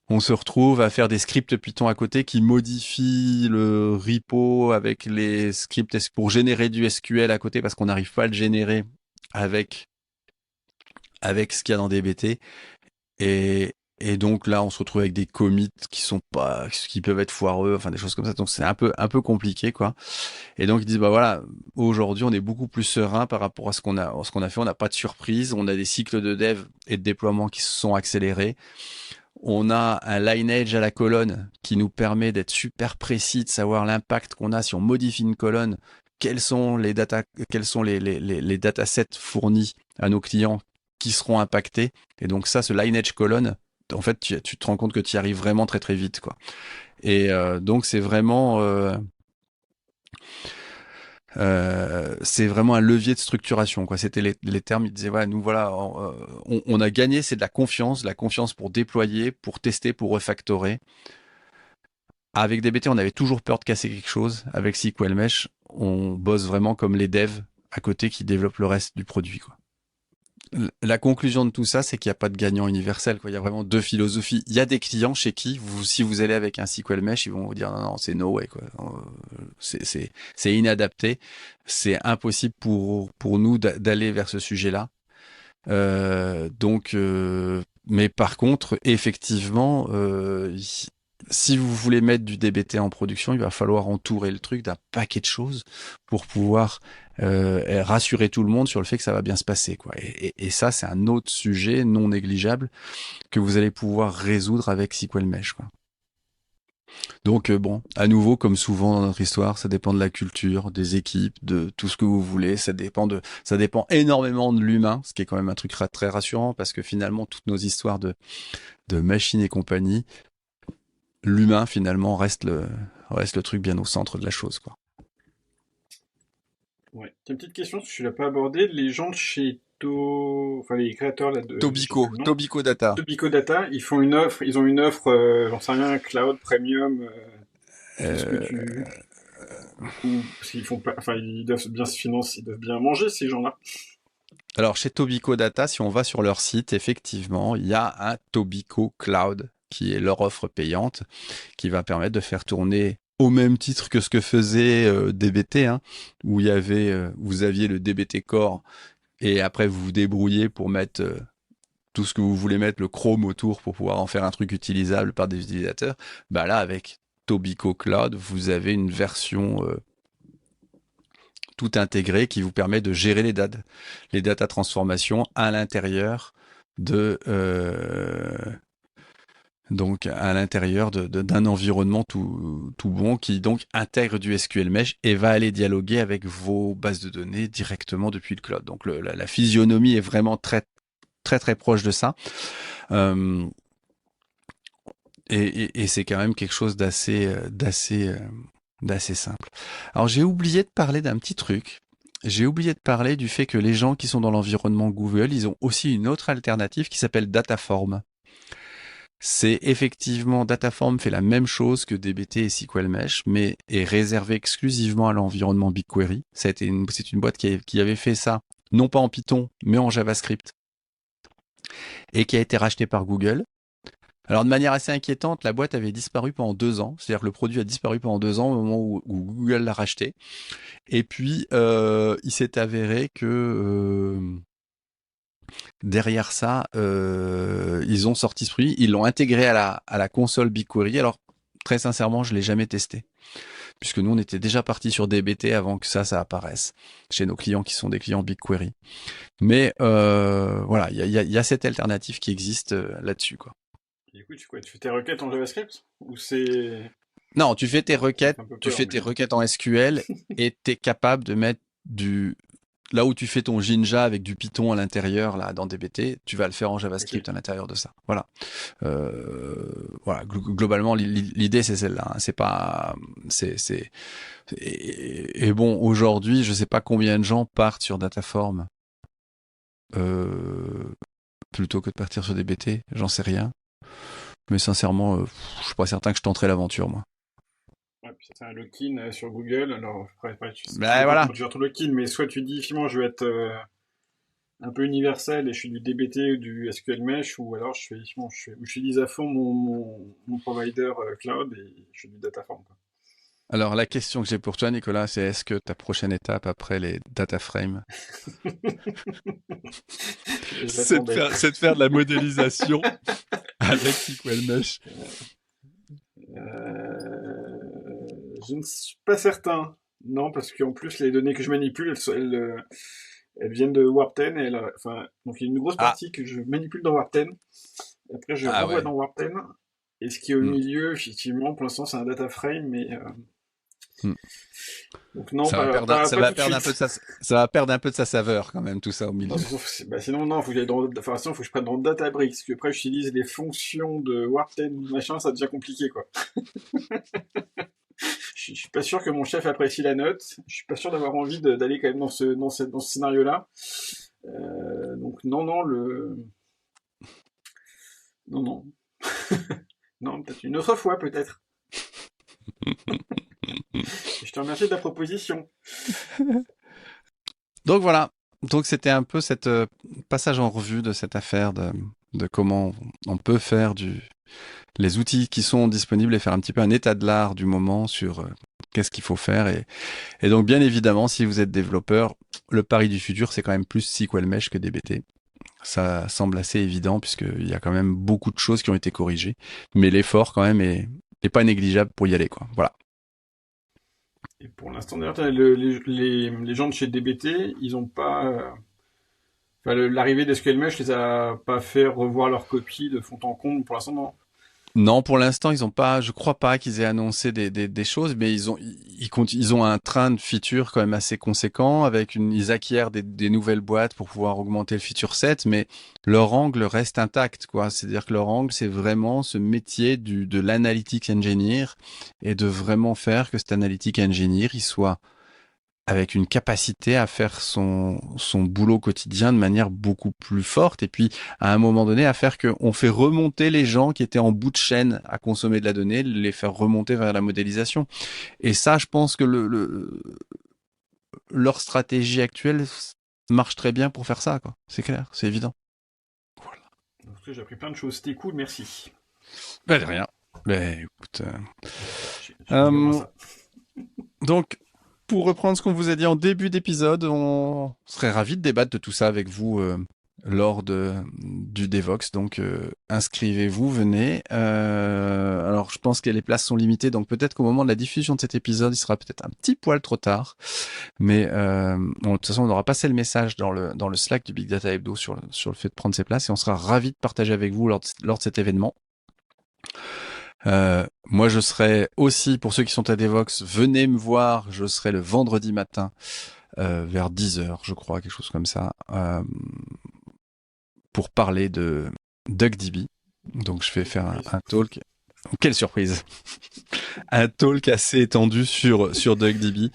on se retrouve à faire des scripts Python à côté qui modifient le repo avec les scripts pour générer du SQL à côté parce qu'on n'arrive pas à le générer avec, avec ce qu'il y a dans DBT. Et donc là, on se retrouve avec des commits qui peuvent être foireux, enfin des choses comme ça. Donc c'est un peu compliqué, quoi. Et donc ils disent, bah voilà, aujourd'hui, on est beaucoup plus serein par rapport à ce qu'on a fait. On n'a pas de surprise. On a des cycles de dev et de déploiement qui se sont accélérés. On a un lineage à la colonne qui nous permet d'être super précis, de savoir l'impact qu'on a si on modifie une colonne. Quels sont les datasets fournis à nos clients qui seront impactés. Et donc ça, ce lineage colonne, en fait, tu te rends compte que tu y arrives vraiment très très vite, quoi. Et donc c'est vraiment un levier de structuration, quoi. C'était les termes. Ils disaient ouais, nous voilà, on a gagné, c'est de la confiance pour déployer, pour tester, pour refactorer. Avec DBT, on avait toujours peur de casser quelque chose. Avec SQL Mesh, on bosse vraiment comme les devs à côté qui développent le reste du produit, quoi. La conclusion de tout ça, c'est qu'il n'y a pas de gagnant universel, quoi. Il y a vraiment deux philosophies. Il y a des clients chez qui, si vous allez avec un SQL Mesh, ils vont vous dire non, non, c'est no way, quoi. C'est inadapté. C'est impossible pour nous d'aller vers ce sujet-là. Mais par contre, effectivement, si vous voulez mettre du DBT en production, il va falloir entourer le truc d'un paquet de choses pour pouvoir rassurer tout le monde sur le fait que ça va bien se passer, quoi. Et ça, c'est un autre sujet non négligeable que vous allez pouvoir résoudre avec SQL Mesh, quoi. Donc bon, à nouveau, comme souvent dans notre histoire, ça dépend de la culture, des équipes, de tout ce que vous voulez. Ça dépend énormément de l'humain, ce qui est quand même un truc très rassurant parce que finalement, toutes nos histoires de machines et compagnie, l'humain finalement reste le truc bien au centre de la chose, quoi. Ouais. T'as une petite question, parce que je l'ai pas abordé. Les gens de chez enfin les créateurs là de, je sais plus le nom, Tobico Data. Tobico Data, ils ont une offre, j'en sais rien, cloud premium. Est-ce que Euh, tu, ou parce qu'ils font pas, enfin ils doivent bien se financer, ils doivent bien manger ces gens-là. alors chez Tobico Data, si on va sur leur site, effectivement, il y a un Tobico Cloud qui est leur offre payante, qui va permettre de faire tourner au même titre que ce que faisait DBT, hein, où vous aviez le DBT Core et après vous vous débrouillez pour mettre tout ce que vous voulez mettre, le Chrome autour pour pouvoir en faire un truc utilisable par des utilisateurs. Bah là, avec Tobico Cloud, vous avez une version tout intégrée qui vous permet de gérer les data transformations à l'intérieur de donc à l'intérieur d'un environnement tout bon qui donc intègre du SQL Mesh et va aller dialoguer avec vos bases de données directement depuis le cloud. Donc la physionomie est vraiment très proche de ça. Euh, et c'est quand même quelque chose d'assez simple. Alors j'ai oublié de parler d'un petit truc. J'ai oublié de parler du fait que les gens qui sont dans l'environnement Google, ils ont aussi une autre alternative qui s'appelle Dataform. C'est effectivement, Dataform fait la même chose que DBT et SQL Mesh, mais est réservé exclusivement à l'environnement BigQuery. C'est une boîte qui avait fait ça, non pas en Python, mais en JavaScript, et qui a été rachetée par Google. Alors de manière assez inquiétante, la boîte avait disparu pendant 2 ans, c'est-à-dire que le produit a disparu pendant 2 ans au moment où Google l'a racheté. Et puis il s'est avéré que derrière ça, ils ont sorti ce produit, ils l'ont intégré à la console BigQuery. Alors très sincèrement, je l'ai jamais testé, puisque nous on était déjà parti sur DBT avant que ça apparaisse chez nos clients qui sont des clients BigQuery. Mais voilà, il y a cette alternative qui existe là-dessus, quoi. Et du coup, tu fais tes requêtes en JavaScript? Ou c'est... Non, Ça me fait un peu tu peur, fais mais... tes requêtes en SQL et tu es capable de mettre là où tu fais ton Jinja avec du Python à l'intérieur, là, dans DBT, tu vas le faire en Ok. JavaScript à l'intérieur de ça. Voilà. Voilà. Globalement, l'idée, c'est celle-là, hein. C'est pas, et bon, aujourd'hui, je sais pas combien de gens partent sur Dataform, euh, plutôt que de partir sur DBT. J'en sais rien. Mais sincèrement, je suis pas certain que je tenterai l'aventure, moi. Ouais, puis ça c'est un lock-in sur Google. Alors, après, ça Ben dépend voilà. comment tu gères ton lock-in, mais soit tu dis, finalement, je vais être un peu universel et je fais du DBT ou du SQL Mesh, ou alors j'utilise à fond mon provider cloud et je fais du Dataform, quoi. Alors, la question que j'ai pour toi, Nicolas, c'est est-ce que ta prochaine étape après les data frames, J'attendais. c'est de faire de la modélisation avec SQL Mesh? Je ne suis pas certain. Non, parce qu'en plus, les données que je manipule, elles viennent de Warp10. Enfin, donc il y a une grosse Ah, partie que je manipule dans Warp10. Après, je ah renvoie ouais. dans Warp10. Et ce qui est au Hmm, milieu, effectivement, pour l'instant, c'est un data frame, mais hmm. donc non, Ça pas va tout de perdre un peu suite. ça va perdre un peu de sa saveur quand même, tout ça au Non, milieu. sinon, non, faut que j'aille enfin, sinon, faut que je prenne dans Databricks, parce que après, j'utilise les fonctions de Warp10, machin, ça devient compliqué, quoi. Je suis pas sûr que mon chef apprécie la note. Je suis pas sûr d'avoir envie d'aller quand même dans ce scénario-là. Donc non, non, non, non, non, peut-être une autre fois, peut-être. Je te remercie de ta proposition. Donc voilà. Donc c'était un peu cette passage en revue de cette affaire de comment on peut faire les outils qui sont disponibles et faire un petit peu un état de l'art du moment sur qu'est-ce qu'il faut faire. Et donc bien évidemment, si vous êtes développeur, le pari du futur, c'est quand même plus SQL Mesh que DBT. Ça semble assez évident puisqu'il y a quand même beaucoup de choses qui ont été corrigées, mais l'effort quand même est pas négligeable pour y aller, quoi. Voilà. Et pour l'instant, d'ailleurs, les gens de chez DBT, ils ont pas, enfin, l'arrivée d'SQL Mesh les a pas fait revoir leur copie de fond en comble pour l'instant, non. Non, pour l'instant, ils ont pas, je crois pas qu'ils aient annoncé des choses, mais ils ont un train de features quand même assez conséquent ils acquièrent des nouvelles boîtes pour pouvoir augmenter le feature set, mais leur angle reste intact, quoi. C'est-à-dire que leur angle, c'est vraiment ce métier de l'analytics engineer et de vraiment faire que cet analytics engineer, il soit avec une capacité à faire son boulot quotidien de manière beaucoup plus forte et puis à un moment donné à faire qu'on fait remonter les gens qui étaient en bout de chaîne à consommer de la donnée, les faire remonter vers la modélisation. Et ça, je pense que leur stratégie actuelle marche très bien pour faire ça, quoi. C'est clair, c'est évident. Voilà. Donc, j'ai appris plein de choses. C'était cool, merci. Ben, de rien. Ben, écoute. J'ai ça. Donc, pour reprendre ce qu'on vous a dit en début d'épisode, on serait ravis de débattre de tout ça avec vous lors du Devox. Donc, inscrivez-vous, venez. Alors, je pense que les places sont limitées, donc peut-être qu'au moment de la diffusion de cet épisode, il sera peut-être un petit poil trop tard. Mais de toute façon, on aura passé le message dans le Slack du Big Data Hebdo sur le fait de prendre ces places et on sera ravis de partager avec vous lors de cet événement. Moi, je serai aussi, pour ceux qui sont à Devox, venez me voir, je serai le vendredi matin vers 10h, je crois, quelque chose comme ça, pour parler de DuckDB. Donc, je vais faire un talk. Quelle surprise. Un talk assez étendu sur DuckDB,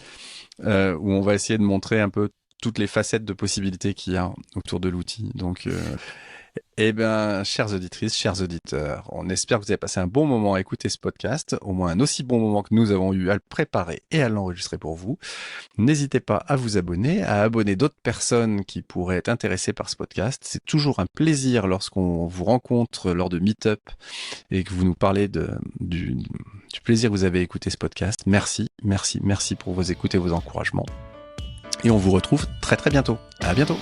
où on va essayer de montrer un peu toutes les facettes de possibilités qu'il y a autour de l'outil. Donc, eh bien, chères auditrices, chers auditeurs, on espère que vous avez passé un bon moment à écouter ce podcast, au moins un aussi bon moment que nous avons eu à le préparer et à l'enregistrer pour vous. N'hésitez pas à vous abonner, à abonner d'autres personnes qui pourraient être intéressées par ce podcast. C'est toujours un plaisir lorsqu'on vous rencontre lors de Meetup et que vous nous parlez du plaisir que vous avez écouté ce podcast. Merci, merci, merci pour vos écoutes et vos encouragements. Et on vous retrouve très très bientôt. À bientôt.